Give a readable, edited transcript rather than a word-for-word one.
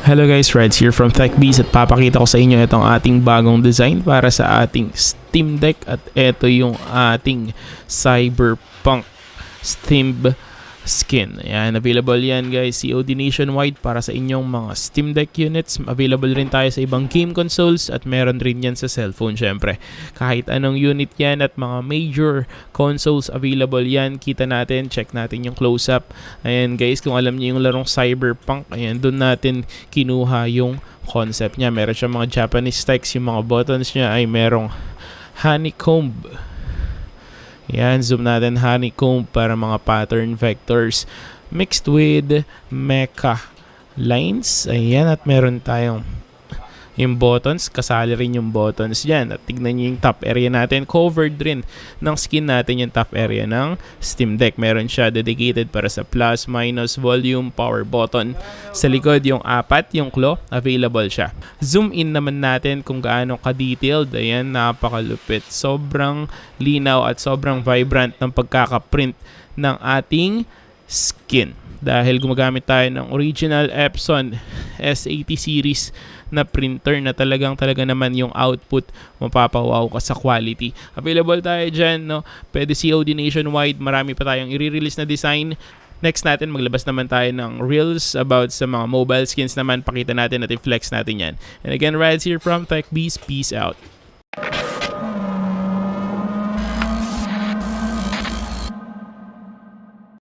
Hello guys, Reds here from TechBees at papakita ko sa inyo itong ating bagong design para sa ating Steam Deck at ito yung ating Cyberpunk Steam skin. Ayan, available yan guys, COD nationwide para sa inyong mga Steam Deck units. Available rin tayo sa ibang game consoles at meron rin yan sa cellphone syempre. Kahit anong unit yan at mga major consoles available yan. Kita natin, check natin yung close-up. Ayan guys, kung alam niyo yung larong Cyberpunk, ayan, doon natin kinuha yung concept niya. Meron siya mga Japanese text, yung mga buttons niya ay merong honeycomb. Yan, zoom natin, honeycomb para mga pattern vectors mixed with mecha lines. Ayan, at meron tayong yung buttons, kasali rin yung buttons dyan. At tignan nyo yung top area natin, covered rin ng skin natin yung top area ng Steam Deck. Meron siya dedicated para sa plus, minus, volume, power button. Sa likod yung apat, yung claw, available siya. Zoom in naman natin kung gaano ka-detailed. Ayan, napakalupit. Sobrang linaw at sobrang vibrant ng pagkakaprint ng ating skin. Dahil gumagamit tayo ng original Epson S80 series na printer na talaga naman yung output, mapapawaw ka sa quality. Available tayo dyan, no? Pwede COD nationwide, marami pa tayong i-release na design. Next natin, maglabas naman tayo ng reels about sa mga mobile skins naman. Pakita natin at i-flex natin yan. And again, Rads here from TechBees. Peace out.